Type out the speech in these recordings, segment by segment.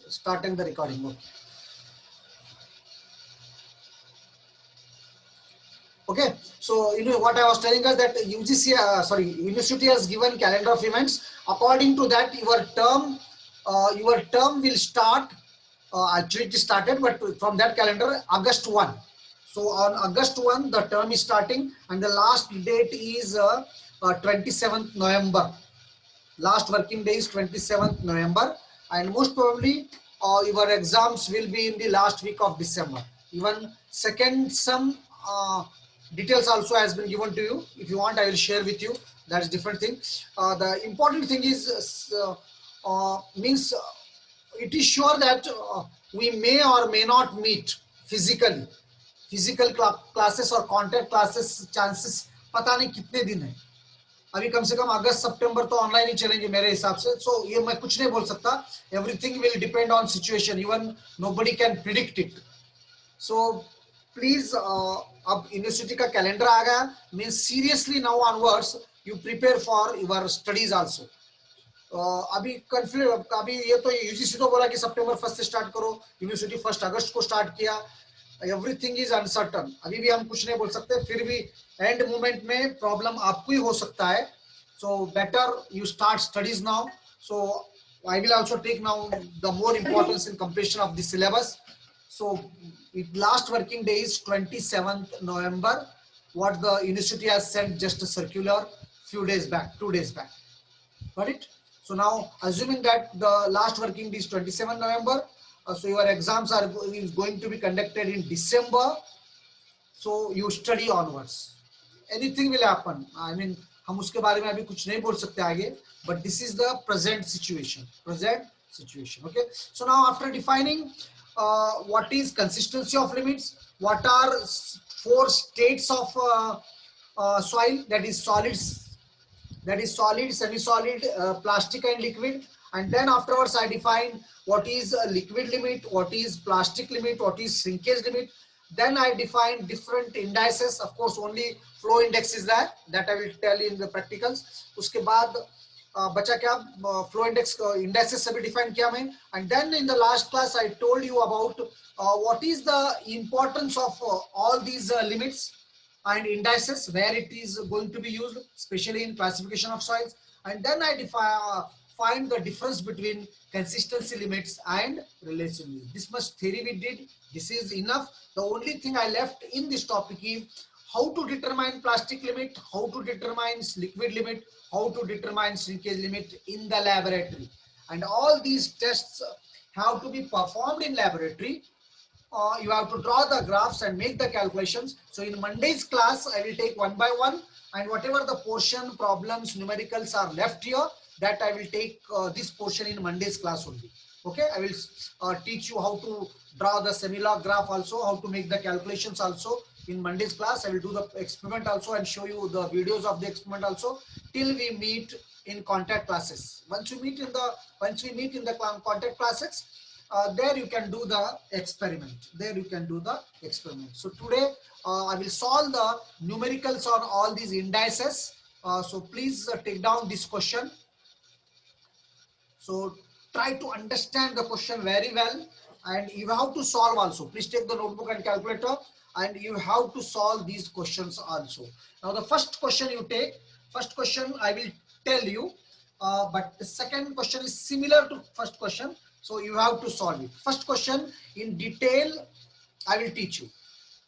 starting the recording. Okay. Okay, so you know what I was telling us that UGC, university has given calendar of events. According to that, your term will start. Actually, it started, but from that calendar, August 1. So on August 1, the term is starting, and the last date is 27th November. Last working day is 27th November, and most probably your exams will be in the last week of December. Even second some details also has been given to you. If you want, I will share with you. That is different thing. The important thing is means it is sure that we may or may not meet physically. Physical classes और contact classes chances पता नहीं कितने दिन है. अभी कम से कम अगस्त सितंबर तो online ही चलेंगे मेरे हिसाब से. सो ये मैं कुछ नहीं बोल सकता. Everything will depend on situation. Even nobody can predict it. So please अब यूनिवर्सिटी का कैलेंडर आ गया. Means seriously now onwards you prepare for your studies also. अभी अभी ये तो यूजीसी तो बोला कि सितंबर 1 से स्टार्ट करो. यूनिवर्सिटी 1 अगस्त को स्टार्ट किया. Everything is uncertain. अभी भी हम कुछ नहीं बोल सकते. फिर भी एंड मोमेंट में प्रॉब्लम आपको ही हो सकता है. So better you start studies now. So I will also take now the more importance in completion of the syllabus. So last working day is 27th November. What the university has sent just a circular few days back, 2 days back. Got it? So now assuming that the last working day is 27th November, so your exams are going to be conducted in December. So you study onwards. Anything will happen. I mean, हम उसके बारे में अभी कुछ नहीं बोल सकते आगे. But this is the present situation. Okay. So now after defining what is consistency of limits, what are 4 states of soil, that is solid, semi-solid, plastic and liquid. And then afterwards I define what is a liquid limit, what is plastic limit, what is shrinkage limit. Then I define different indices. Of course, only flow index is that I will tell in the practicals. उसके बाद बचा क्या, flow index indices सभी define किया मैं. And then in the last class I told you about what is the importance of all these limits and indices, where it is going to be used, especially in classification of soils. And then I find the difference between consistency limits and relative limits. This much theory we did. This is enough. The only thing I left in this topic is how to determine plastic limit, how to determine liquid limit, how to determine shrinkage limit in the laboratory. And all these tests have to be performed in laboratory. You have to draw the graphs and make the calculations. So in Monday's class, I will take one by one, and whatever the portion problems, numericals are left here, that I will take this portion in Monday's class only. Okay, I will teach you how to draw the semi-log graph also, how to make the calculations also. In Monday's class, I will do the experiment also and show you the videos of the experiment also, till we meet in contact classes. Once we meet in the contact classes, there you can do the experiment. So today I will solve the numericals on all these indices. So please take down this question. So try to understand the question very well, and you have to solve also. Please take the notebook and calculator, and you have to solve these questions also. Now the first question you take, first question I will tell you, but the second question is similar to first question. So you have to solve it. First question in detail, I will teach you.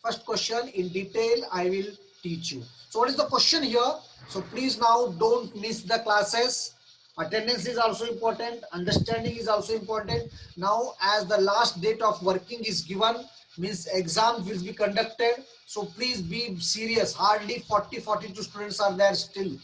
First question in detail, I will teach you. So what is the question here? So please now don't miss the classes. Attendance is also important. Understanding is also important. Now as the last date of working is given, means exam will be conducted. So please be serious. Hardly 42 students are there still.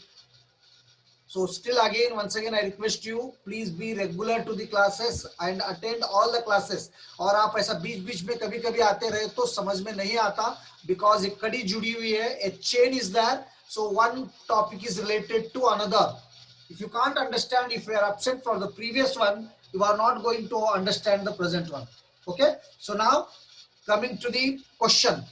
So still again, once again, I request you, please be regular to the classes and attend all the classes. और आप ऐसा बीच-बीच में कभी-कभी आते रहे तो समझ में नहीं आता, because एक कड़ी जुड़ी हुई है, a chain is there. So one topic is related to another. If you can't understand, if you are absent from the previous one, you are not going to understand the present one. Okay. So now coming to the question.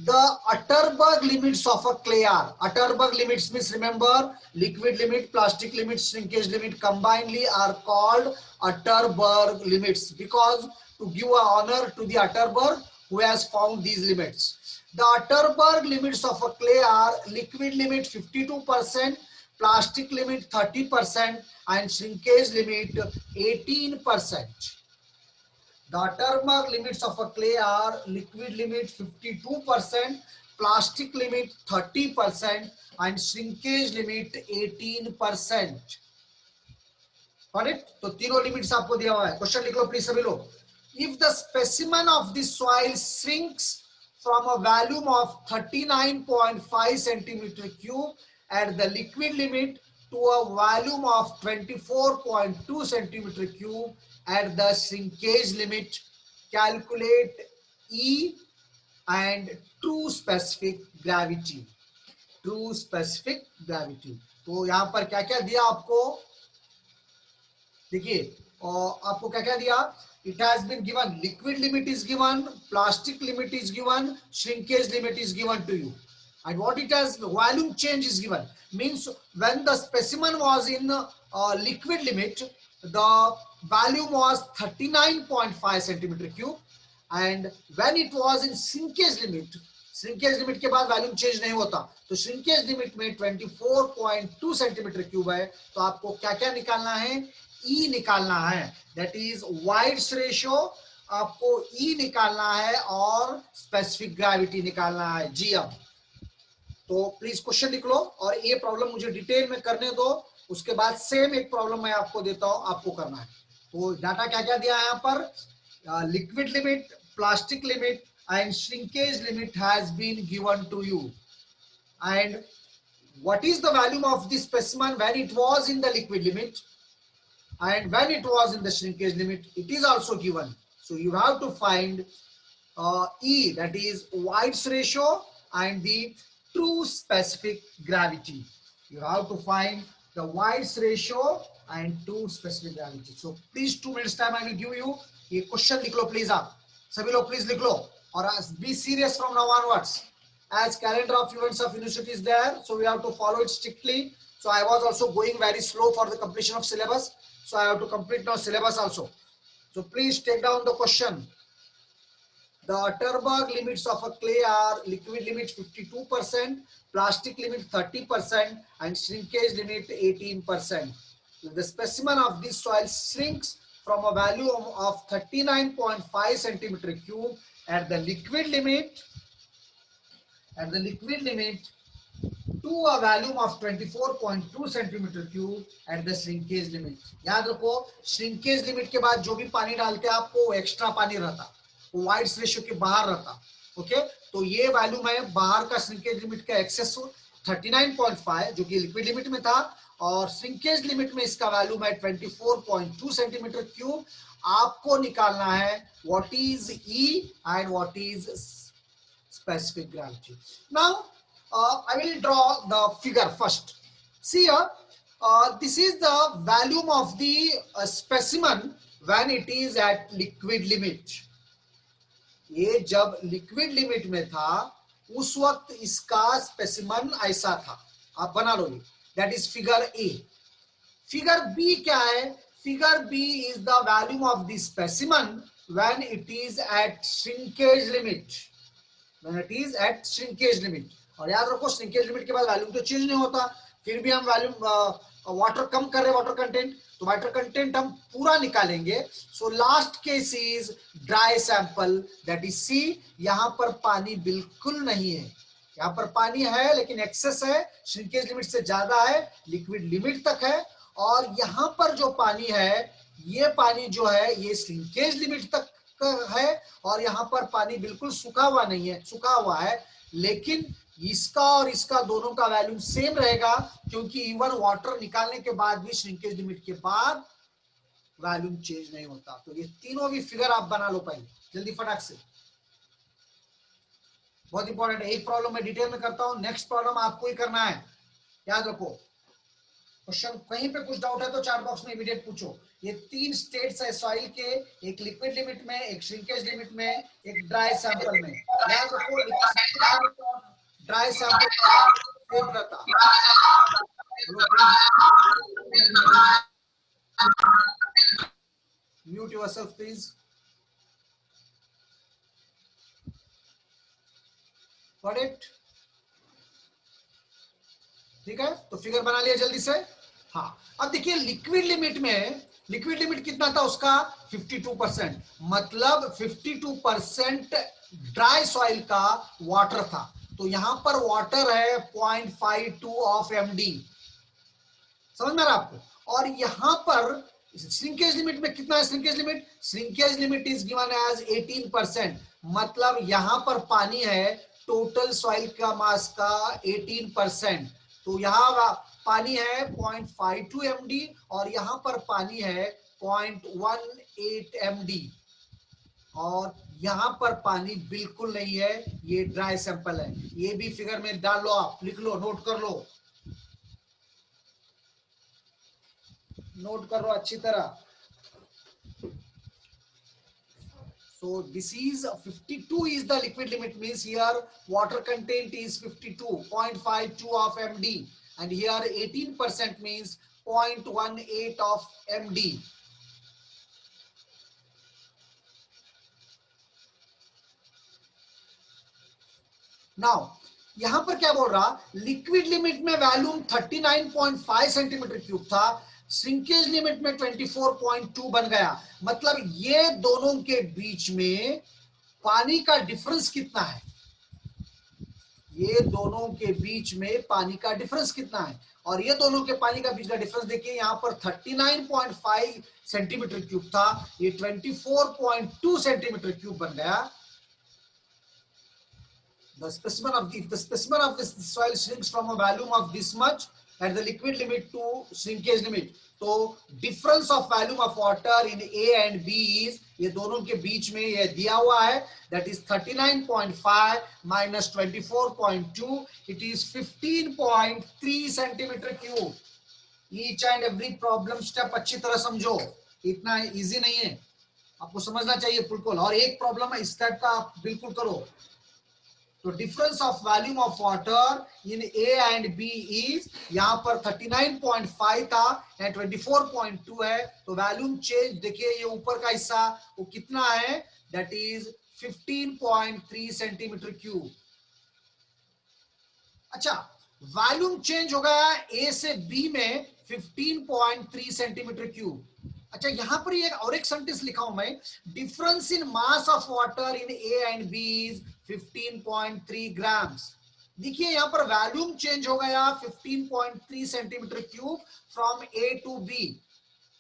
The Atterberg limits of a clay are, Atterberg limits means, remember, liquid limit, plastic limit, shrinkage limit combinedly are called Atterberg limits, because to give a honor to the Atterberg who has found these limits. The Atterberg limits of a clay are liquid limit 52%, plastic limit 30%, and shrinkage limit 18%. The Atterberg limits of a clay are liquid limit 52%, plastic limit 30%, and shrinkage limit 18%. Got it? तो तीनों limits आपको दिया हुआ है. Question लिख लो please सभी लोग. If the specimen of the soil shrinks from a volume of 39.5 centimeter cube at the liquid limit to a volume of 24.2 centimeter cube at the shrinkage limit, calculate E and true specific gravity. True specific gravity. तो यहां पर क्या क्या दिया आपको, देखिए, और आपको क्या क्या दिया. It has been given liquid limit is given, plastic limit is given, shrinkage limit is given to you, and what it has, volume change is given. Means when the specimen was in liquid limit, the volume was 39.5 centimeter cube, and when it was in shrinkage limit, shrinkage limit के बाद volume change नहीं होता, तो shrinkage limit में 24.2 centimetre cube है. तो आपको क्या क्या निकालना है, ई निकालना है, दैट इज वाइड्स रेशियो, आपको ई निकालना है और स्पेसिफिक ग्रेविटी निकालना है. जी अब तो प्लीज क्वेश्चन लिख लो और ये प्रॉब्लम मुझे डिटेल में करने दो, उसके बाद सेम एक प्रॉब्लम मैं आपको देता हूं, आपको करना है. तो डाटा क्या क्या दिया है यहाँ पर, liquid limit, plastic limit and shrinkage limit has been given to you, and what is the volume of the specimen when it was in the liquid limit and when it was in the shrinkage limit, it is also given. So you have to find E, that is White's ratio, and the true specific gravity. You have to find the White's ratio and true specific gravity. So please 2 minutes time I will give you. ये question लिख लो please, आप सभी लोग please लिख लो, और be serious from now onwards. As calendar of events of university is there, so we have to follow it strictly. So I was also going very slow for the completion of syllabus, so I have to complete now syllabus also. So please take down the question. The Atterberg limits of a clay are liquid limit 52%, plastic limit 30%, and shrinkage limit 18%. If the specimen of this soil shrinks from a value of 39.5 centimeter cube at the liquid limit, to a volume of 24.2 centimeter cube at the shrinkage limit. याद रखो, shrinkage limit के बाद जो भी पानी डालते हैं आपको एक्स्ट्रा पानी रहता, वो वाइड्स रेशियो के बाहर रहता. ओके, तो ये वैल्यूम है बाहर का श्रिंकेज लिमिट का एक्सेस 39.5 जो कि लिक्विड लिमिट में था, और श्रिंकेज लिमिट में इसका वैल्यूम है 24.2 सेंटीमीटर क्यूब. आपको निकालना है what is E and what is specific gravity. Now I will draw the figure first. See here, this is the volume of the specimen when it is at liquid limit. ये जब liquid limit में था उस वक्त इसका specimen ऐसा था, आप बना लो. That is figure A. Figure B क्या है, figure B is the volume of the specimen when it is at shrinkage limit. When it is at shrinkage limit. और याद रखो श्रिंकेज लिमिट के बाद वॉल्यूम तो चेंज नहीं होता, फिर भी हम वॉल्यूम वाटर कम कर रहे हैं, वाटर कंटेंट, तो वाटर कंटेंट हम पूरा निकालेंगे. So last case is dry sample, that is C. यहां पर पानी बिल्कुल नहीं है, यहां पर पानी है लेकिन एक्सेस है, श्रिंकेज लिमिट से ज्यादा है, लिक्विड लिमिट तक है. और यहां पर जो पानी है, ये पानी जो है ये श्रिंकेज लिमिट तक है, और यहां पर पानी बिल्कुल सूखा हुआ नहीं है, सूखा हुआ है, लेकिन इसका और इसका दोनों का वैल्यूम सेम रहेगा, क्योंकि इवन वाटर निकालने के बाद भी श्रिंकेज लिमिट के बाद वैल्यूम चेंज नहीं होता. तो ये तीनों भी फिगर आप बना लो पहले जल्दी फटाक से, बहुत इंपॉर्टेंट है. एक प्रॉब्लम मैं डिटेल में करता हूं, नेक्स्ट प्रॉब्लम आपको ही करना है, याद रखो. क्वेश्चन कहीं पे कुछ डाउट है तो चैट बॉक्स में इमीडिएट पूछो. ये तीन स्टेट्स है सॉइल के, एक लिक्विड लिमिट में, एक श्रिंकेज लिमिट में, एक ड्राई सैंपल में। याद रखो ड्राई सैंपल सेम रहता। Mute yourself please. Got it? ठीक है, तो फिगर बना लिया जल्दी से। हाँ, अब देखिए लिक्विड लिमिट में, लिक्विड लिमिट कितना था उसका 52%, मतलब 52% ड्राई सॉइल का वाटर था। तो यहां पर वाटर है 0.52 ऑफ एमडी, समझ में आ रहा आपको। और यहां पर श्रिंकेज लिमिट में कितना है? Shrinkage limit is given as 18%, मतलब यहां पर पानी है टोटल सॉइल का मास का 18%। तो यहां पानी है 0.52 एमडी और यहां पर पानी है 0.18 एमडी, और यहां पर पानी बिल्कुल नहीं है, ये ड्राई सैंपल है। ये भी फिगर में डाल लो, आप लिख लो, नोट कर लो, नोट करो अच्छी तरह। So this is 52 is the liquid limit, means here water content is 52.52 of MD, and here 18% means 0.18 of MD. Now यहां पर क्या बोल रहा, लिक्विड लिमिट में वॉल्यूम 39.5 सेंटीमीटर क्यूब था, श्रिंकेज लिमिट में 24.2 बन गया। मतलब ये दोनों के बीच में पानी का डिफरेंस कितना है? ये दोनों के बीच में पानी का डिफरेंस कितना है? और ये दोनों के पानी का बीच का डिफरेंस देखिए, यहां पर 39.5 सेंटीमीटर क्यूब था, ये 24.2 सेंटीमीटर क्यूब बन गया। The specimen of this soil shrinks from a volume of this much at the liquid limit to shrinkage limit. तो difference of volume of water in A and B is, ये दोनों के बीच में ये दिया हुआ है, that is 39.5 minus 24.2, it is 15.3 centimeter cube. Each and every problem step अच्छी तरह समझो, इतना easy नहीं है, आपको समझना चाहिए बिल्कुल। और एक प्रॉब्लम है इस टाइप का, आप बिल्कुल करो। तो difference of volume of water in A and B is, यहां पर 39.5 था एंड 24.2 है, तो वॉल्यूम चेंज देखिए, ये ऊपर का हिस्सा वो कितना है, दैट इज 15.3 सेंटीमीटर क्यूब। अच्छा, वॉल्यूम चेंज हो गया ए से बी में 15.3 सेंटीमीटर क्यूब। अच्छा, यहां पर ये और एक सेंटेंस लिखा हूं मैं, difference in mass of water in A and B is 15.3 grams. देखिए यहां पर वॉल्यूम चेंज हो गया 15.3 centimetre cube from A to B,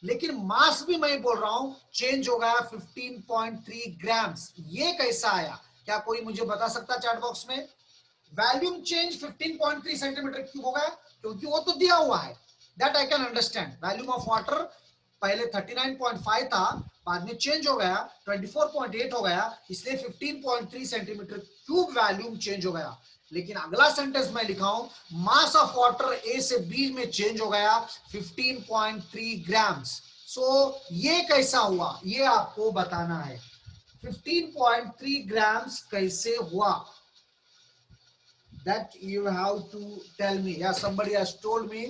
लेकिन मास भी मैं बोल रहा हूं चेंज हो गया 15.3 ग्राम्स। ये कैसा आया, क्या कोई मुझे बता सकता है चैट बॉक्स में? वॉल्यूम चेंज 15.3 सेंटीमीटर क्यूब हो गया, क्योंकि वो तो दिया हुआ है, that I can understand. Volume of water पहले 39.5 था, बाद में चेंज हो गया 24.8 हो गया, इसलिए 15.3 सेंटीमीटर क्यूब वॉल्यूम चेंज हो गया। लेकिन अगला सेंटेंस मैं लिखा हूं, मास ऑफ वाटर ए से बी में चेंज हो गया 15.3 ग्राम्स। सो ये कैसा हुआ, ये आपको बताना है, 15.3 ग्राम्स कैसे हुआ, that you have to tell me. Yeah, somebody has told me.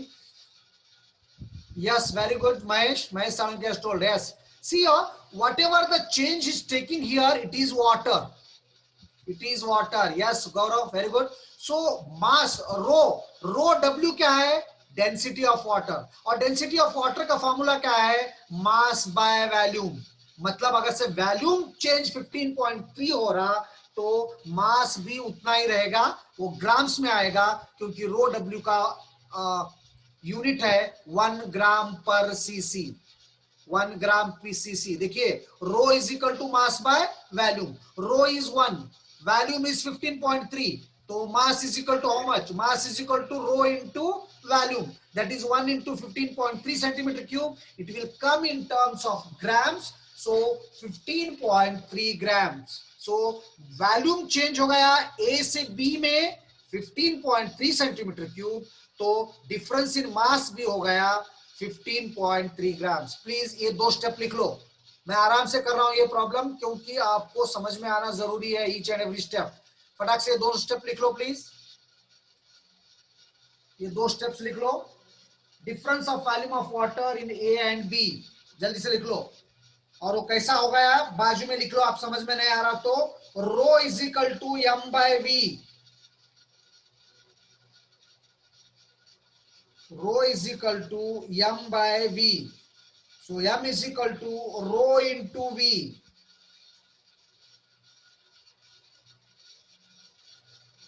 Yes, very good, Mahesh. Mahesh Salunkhe has told. Yes. See, whatever the change is taking here, it is water. It is water. Yes, Gaurav, very good. So mass rho W क्या है? Density of water. और density of water का formula क्या है? Mass by volume. मतलब अगर से volume change 15.3 हो रहा, तो मास भी उतना ही रहेगा, वो ग्राम्स में आएगा, क्योंकि रो डब्ल्यू का यूनिट है 1 ग्राम पर सीसी, 1 ग्राम पीसीसी। देखिए rho is equal to mass by volume, rho is 1, volume is 15.3, तो mass is equal to how much, mass is equal to rho into volume, that is 1 into 15.3 centimeter cube. It will come in terms of grams, so 15.3 grams. So volume change हो गया ए से B में 15.3 centimetre cube, तो difference in मास भी हो गया 15.3 grams. Please ये दो स्टेप लिख लो। मैं आराम से कर रहा हूं ये प्रॉब्लम क्योंकि आपको समझ में आना जरूरी है ईच एंड एवरी स्टेप। फटाक से दो स्टेप लिख लो प्लीज, ये दो स्टेप्स लिख लो। Difference of volume of water in A and B, जल्दी से लिख लो। और वो कैसा होगा यार, बाजू में लिख लो, आप समझ में नहीं आ रहा तो rho is equal to M by V. Rho is equal to M by V. So M is equal to rho into V.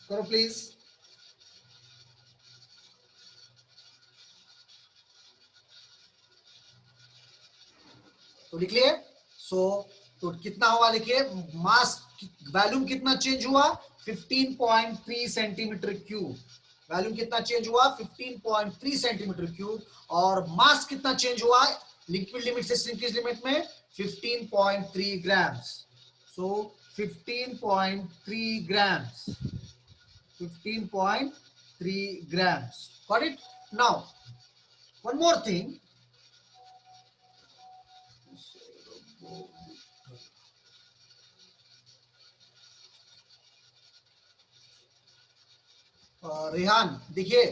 करो प्लीज। तो लिख लिए। सो तो कितना हुआ लिखिए, मास वॉल्यूम कितना चेंज हुआ, 15.3 सेंटीमीटर क्यूब। वॉल्यूम कितना चेंज हुआ, 15.3 सेंटीमीटर क्यूब। और मास कितना चेंज हुआ लिक्विड लिमिट से श्रिंकेज लिमिट में, 15.3 grams. So 15.3 grams, 15.3 grams. Got it? Now, one more thing. Rehan देखिए,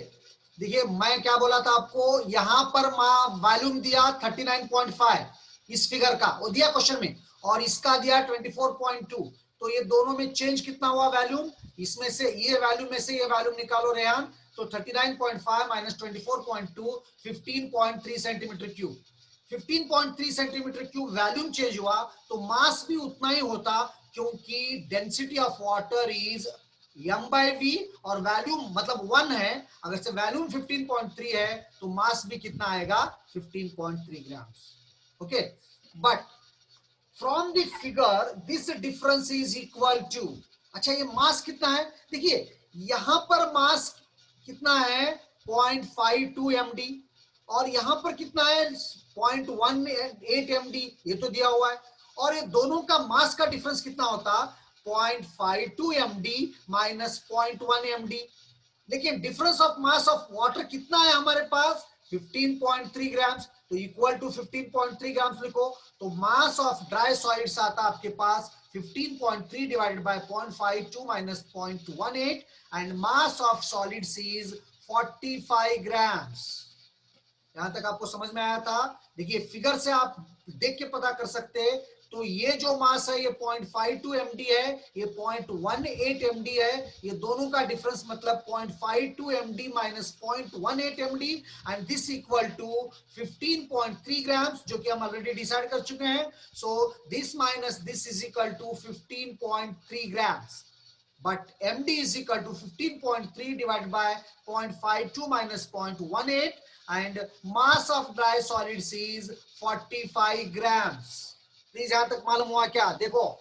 देखिए मैं क्या बोला था आपको, यहां पर वॉल्यूम दिया 39.5 इस फिगर का, वो दिया क्वेश्चन में, और इसका दिया 24.2। तो ये दोनों में चेंज कितना हुआ वॉल्यूम, इसमें से ये वॉल्यूम में से ये वॉल्यूम निकालो रेहान। तो 39.5 minus 24.2, 15.3 centimetre cube. 15.3 centimetre cube volume change हुआ तो मास भी उतना ही होता, क्योंकि density of water is M by V, और वैल्यूम मतलब 1 है। अगर से वैल्यूम 15.3 है तो मास भी कितना आएगा, 15.3 grams. Okay, but from the figure this difference is equal to, अच्छा ये मास कितना है, देखिए यहां पर मास कितना है 0.52 md, और यहां पर कितना है 0.18 md, ये तो दिया हुआ है। और ये दोनों का मास का डिफरेंस कितना होता, 0.52 md माइनस 0.1 md। लेकिन difference of mass of water कितना है हमारे पास, 15.3 ग्राम्स। तो इक्वल टू 15.3 ग्राम्स लिखो। तो मास ऑफ ड्राई सॉलिड्स आता आपके पास 15.3 divided by 0.52 minus 0.18, and mass of solids is 45 grams. यहां तक आपको समझ में आया था। देखिए फिगर से आप देख के पता कर सकते हैं। तो ये जो मास है ये 0.52 md है, ये 0.18 md है। ये दोनों का डिफरेंस मतलब 0.52 md minus 0.18 md, and this equal to 15.3 grams, जो कि हम ऑलरेडी डिसाइड कर चुके हैं। So this minus this is equal to 15.3 grams, but md is equal to 15.3 divided by 0.52 minus 0.18, and mass of dry solids is 45 grams. Please यहां तक मालूम हुआ क्या, देखो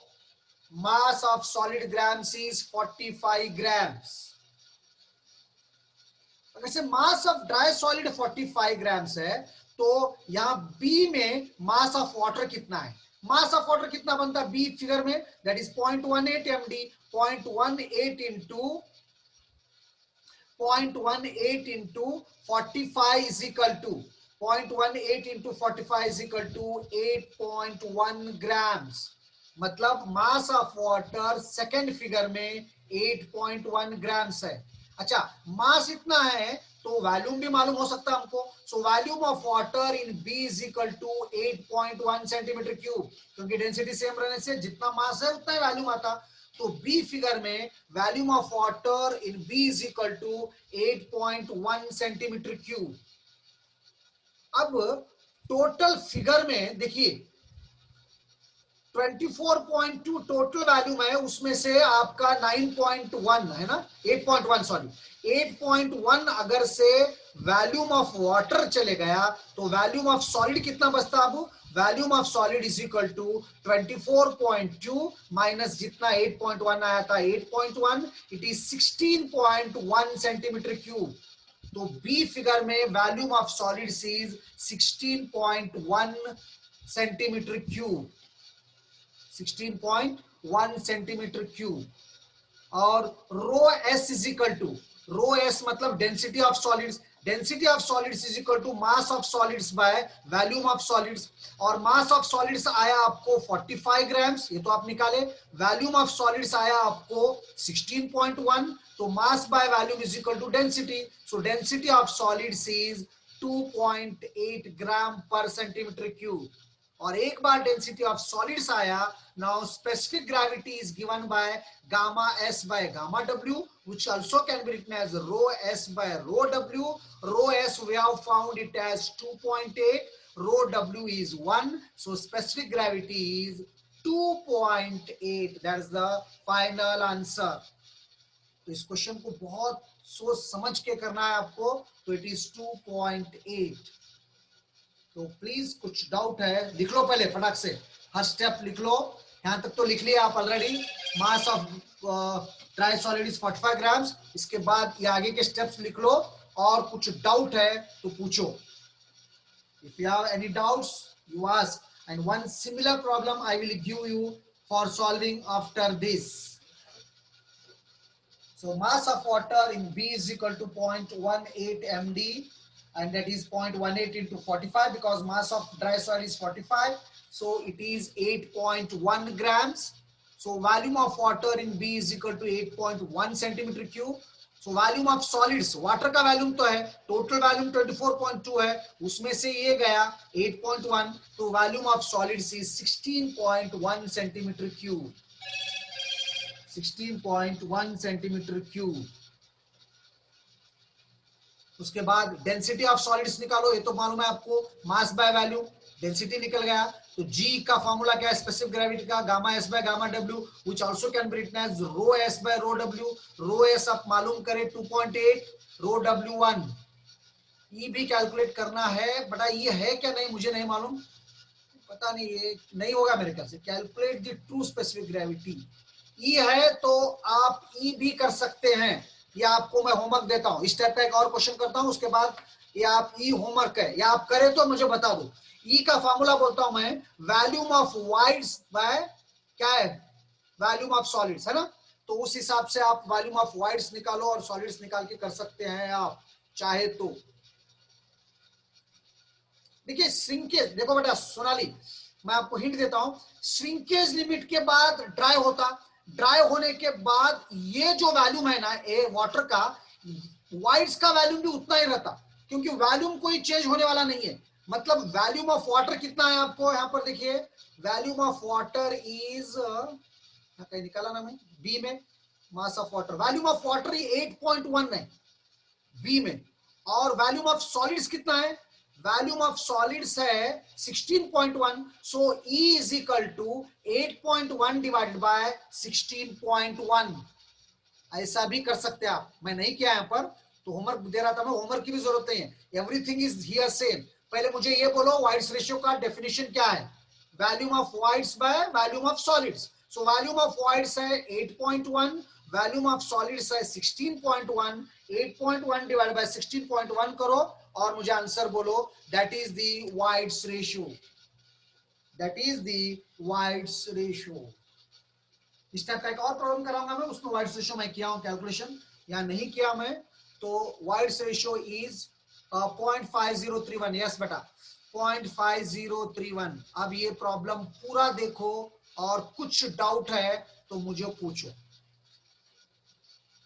mass of solid grams is 45 grams। अगर से mass of dry solid 45 grams है, तो यहां B में mass of water कितना है, मास ऑफ वाटर कितना बनता है बी फिगर में, that is 0.18 md। 0.18 into 45 is equal to 0.18 into 45 is equal to 8.1 grams. मतलब mass of water second figure में 8.1 ग्राम्स है। अच्छा मास इतना है तो वॉल्यूम भी मालूम हो सकता है हमको। So volume of water in B is equal to 8.1 centimetre cube, क्योंकि डेंसिटी सेम रहने से जितना मास है उतना ही वॉल्यूम आता। तो बी फिगर में volume of water in B is equal to 8.1 centimetre cube. अब टोटल फिगर में देखिए 24.2 टोटल वॉल्यूम है, उसमें से आपका 9.1 है ना, 8.1 सॉरी 8.1 अगर से वॉल्यूम ऑफ वाटर चले गया तो वॉल्यूम ऑफ सॉलिड कितना बचता, अब volume of solid is equal to 24.2 minus जितना 8.1 आया था 8.1, इट इज 16.1 सेंटीमीटर क्यूब। तो बी फिगर में volume of solid is 16.1 centimetre cube, 16.1 centimetre cube. और rho S is equal to, rho S मतलब density of solids, density of solids is equal to mass of solids by volume of solids, और mass of solids आया आपको 45 grams, ये तो आप निकाले। Volume of solids आया आपको 16.1, तो mass by volume is equal to density. So density of solids is 2.8 gram per centimetre cube. और एक बार डेंसिटी ऑफ सॉलिड्स आया, now specific gravity is given by gamma s by gamma w, which also can be written as rho s by rho w. Rho s we have found it as 2.8, rho w is 1, so specific gravity is 2.8. that is the final answer. तो इस question को बहुत सोच समझ के करना है आपको, तो इट इज 2.8। तो प्लीज कुछ डाउट है लिख लो पहले फटाक से, हर स्टेप लिख लो, यहां तक तो लिख लिया आप already. Mass of dry solid is 45 grams, इसके बाद ये आगे के स्टेप्स लिख लो, और कुछ डाउट है तो पूछो। If you have any doubts you ask, and one similar problem I will give you for solving after this. So mass of water in B is equal to 0.18 md, and that is 0.18 into 45, because mass of dry soil is 45, so it is 8.1 grams. So volume of water in B is equal to 8.1 centimeter cube. So volume of solids, water का volume तो है, total volume 24.2 है, उसमें से ये गया 8.1, तो volume of solids is 16.1 centimetre cube, 16.1 centimetre cube. उसके बाद डेंसिटी ऑफ सॉलिड्स निकालो, ये तो मालूम है आपको, मास बाय वॉल्यूम, डेंसिटी निकल गया। तो G का फॉर्मूला क्या है स्पेसिफिक ग्रेविटी का, gamma S by gamma W, which also can be written as rho S by rho W। rho S आप मालूम करें 2.8, rho W 1। E भी कैलकुलेट करना है, बटा ये है क्या नहीं मुझे नहीं मालूम, पता नहीं, ये नहीं होगा मेरे ख्याल से। Calculate the true specific gravity, E है तो आप ई भी कर सकते हैं, ये आपको मैं होमवर्क देता हूं। इस टाइप का एक और क्वेश्चन करता हूं, उसके बाद ये आप ई होमवर्क है, या आप करें तो मुझे बता दो। ई का फॉर्मूला बोलता हूं मैं, वॉल्यूम ऑफ वाइड्स बाय क्या है, वॉल्यूम ऑफ सॉलिड्स है ना, तो उस हिसाब से आप वॉल्यूम ऑफ वाइड्स निकालो और सॉलिड्स निकाल के कर सकते हैं आप चाहे तो। देखिए श्रिंकेज, देखो बेटा सोनाली, मैं आपको हिंट देता हूं, श्रिंकेज लिमिट के बाद ड्राई होता, ड्राई होने के बाद ये जो वॉल्यूम है ना ए वाटर का, वाइड्स का वॉल्यूम भी उतना ही रहता, क्योंकि वॉल्यूम कोई चेंज होने वाला नहीं है। मतलब वॉल्यूम ऑफ वाटर कितना है आपको यहां पर देखिए, वॉल्यूम ऑफ वाटर इज, कहीं निकाला ना मैं, बी में मास of water, volume of water 8.1 है बी में, और वॉल्यूम ऑफ सॉलिड्स कितना है, वॉल्यूम ऑफ सॉलिड्स है 16.1, so E is equal to 8.1 divided by 16.1। ऐसा भी कर सकते हैं आप, मैं नहीं किया यहाँ पर, तो होमवर्क दे रहा था मैं, होमवर्क की भी जरूरत नहीं है, एवरीथिंग इज हियर सेम। पहले मुझे ये बोलो वाइड्स रेशियो का डेफिनेशन क्या है, volume of wides bye volume of solids. So volume of wides है 8.1, वॉल्यूम ऑफ सॉलिड्स है 16.1, 8.1 डिवाइड बाय 16.1 करो और मुझे आंसर बोलो, that is the wides ratio, that is the wides ratio. इस टाइप का एक और प्रॉब्लम कराऊंगा मैं, उसमें वाइड्स रेशियो मैं किया हूं कैलकुलेशन, या नहीं किया मैं, तो वाइड्स रेशियो इज 0.5031, यस बेटा 0.5031। अब ये प्रॉब्लम पूरा देखो, और कुछ डाउट है तो मुझे पूछो,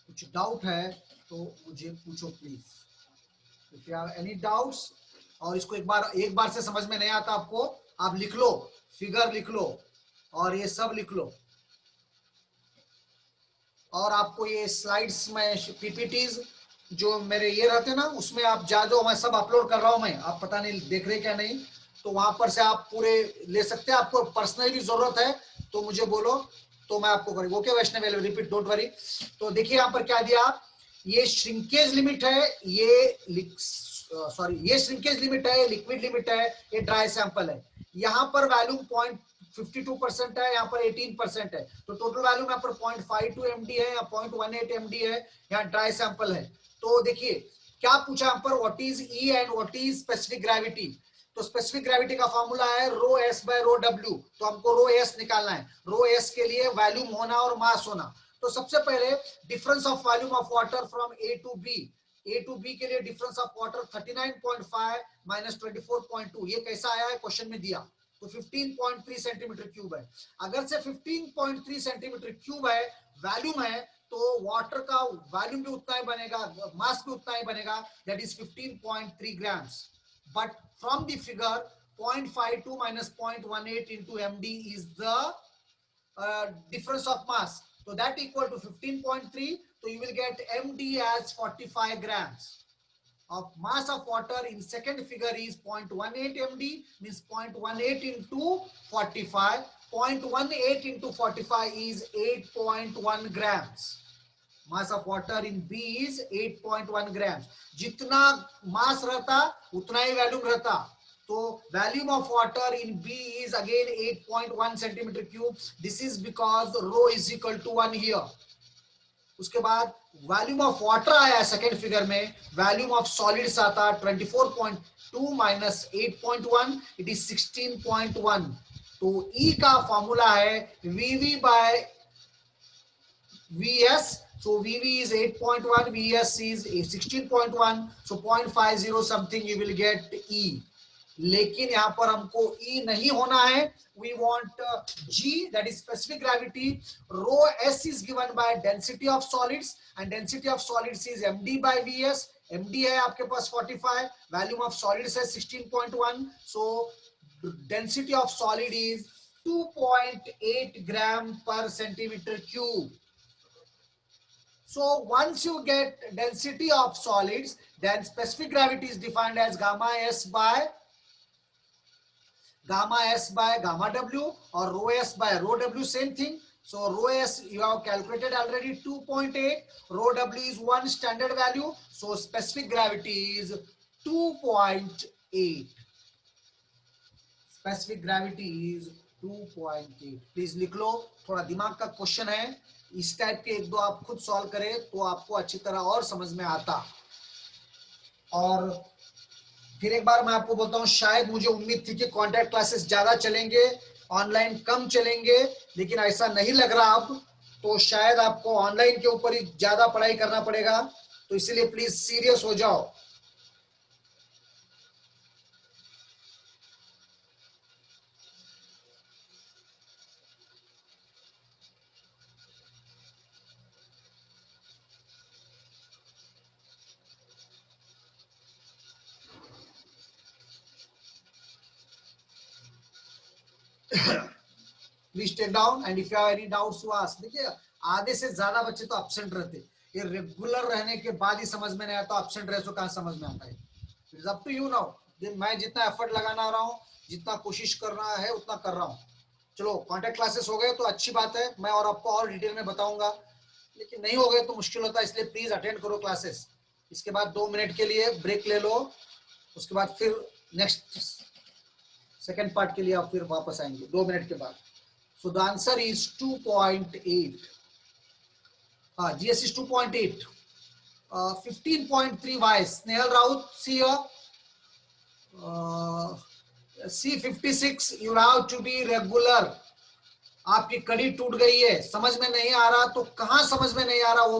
कुछ डाउट है तो मुझे पूछो please, if you have any doubts. और इसको एक बार से समझ में नहीं आता आपको, आप लिख लो, फिगर लिख लो और ये सब लिख लो, और आपको ये स्लाइड्स में पीपीटीज जो मेरे ये रहते ना, उसमें आप जो मैं सब अपलोड कर रहा हूं मैं, आप पता नहीं देख रहे क्या नहीं, तो वहां पर से आप पूरे ले सकते हैं। आपको पर्सनली भी जरूरत है तो मुझे बोलो, तो मैं आपको करूंगा। Okay Vaishnav, repeat don't worry. तो देखिए यहाँ पर क्या दिया, ये श्रिंकेज लिमिट है, ये सॉरी ये श्रिंकेज लिमिट है, ये लिक्विड लिमिट है, ये ड्राई सैंपल है। यहाँ पर वॉल्यूम 0.52% है, यहाँ पर 18% है, तो टोटल वॉल्यूम यहाँ पर 0.52 md है या 0.18 md है, यहाँ ड्राई सैंपल है। तो देखिए क्या पूछा यहाँ पर, what is E and what is specific gravity. तो स्पेसिफिक ग्रेविटी का फॉर्मूला है rho S by row W, तो हमको रो एस निकालना है। रो एस के लिए वॉल्यूम होना और मास होना। तो सबसे पहले difference of volume of water from A to B, A to B के लिए डिफरेंस ऑफ वाटर 39.5 माइनस 24.2, ये कैसा आया है क्वेश्चन में दिया, तो 15.3 सेंटीमीटर क्यूब है। अगर से 15.3 सेंटीमीटर क्यूब है वॉल्यूम है, तो वाटर का वॉल्यूम भी उतना ही बनेगा, मास भी उतना ही बनेगा, that is 15.3 grams. But from the figure 0.52 minus 0.18 into md is the difference of mass, so that equal to 15.3, so you will get md as 45 grams of mass of water in second figure is 0.18 md, means 0.18 into 45, 0.18 into 45 is 8.1 grams. Mass of water in B is 8.1 grams. जितना mass रहता उतना ही volume रहता, तो volume of water in B is again 8.1 centimetre क्यूब, this is because rho is equal to 1 here. उसके बाद volume of water आया second figure में, वॉल्यूम ऑफ सॉलिड्स आता 24.2 माइनस 8.1, इट इज 16.1। तो E का फॉर्मूला है VV by VS, so VV is 8.1, VS is 16.1, so 0.50 something you will get E। लेकिन यहाँ पर हमको E नहीं होना है, we want G, that is specific gravity, rho S is given by density of solids and density of solids is md by Vs, md है आपके पास 45, volume of solids है 16.1, so density of solid is 2.8 gram per centimeter cube। So once you get density of solids, then specific gravity is defined as gamma S by gamma W, or rho S by rho W, same thing। So rho S you have calculated already 2.8, rho W is 1 standard value, so specific gravity is 2.8, specific gravity is 2.8। Please लिख लो, थोड़ा दिमाग का question है, इस type के एक दो आप खुद सॉल्व करें तो आपको अच्छी तरह और समझ में आता। और फिर एक बार मैं आपको बोलता हूं, शायद मुझे उम्मीद थी कि कॉन्टैक्ट क्लासेस ज्यादा चलेंगे, ऑनलाइन कम चलेंगे, लेकिन ऐसा नहीं लग रहा अब, तो शायद आपको ऑनलाइन के ऊपर ही ज्यादा पढ़ाई करना पड़ेगा, तो इसीलिए प्लीज सीरियस हो जाओ। Please take down and if you have any doubts to ask. देखिए आधे से ज्यादा बच्चे तो एब्सेंट रहते, ये रेगुलर रहने के बाद ही समझ में नहीं आता, एब्सेंट रहे तो कहां समझ में आता है। It is up to you now, मैं जितना एफर्ट लगाना रहा हूं, जितना कोशिश करना है उतना कर रहा हूं। चलो कॉन्टैक्ट क्लासेस हो गए तो अच्छी बात है, मैं और आपको और डिटेल में बताऊंगा, लेकिन नहीं हो गए तो मुश्किल होता है, इसलिए प्लीज अटेंड करो क्लासेस। इसके बाद 2 मिनट के लिए ब्रेक ले लो, उसके बाद फिर नेक्स्ट सेकेंड पार्ट के लिए आप फिर वापस आएंगे 2 मिनट के बाद। So the answer is 2.8. GS is 2.8. 15.3 why? Snehal Raut, see here. C56, you have to be regular. आपकी कड़ी टूट गई है, समझ में नहीं आ रहा, तो कहां समझ में नहीं आ रहा वो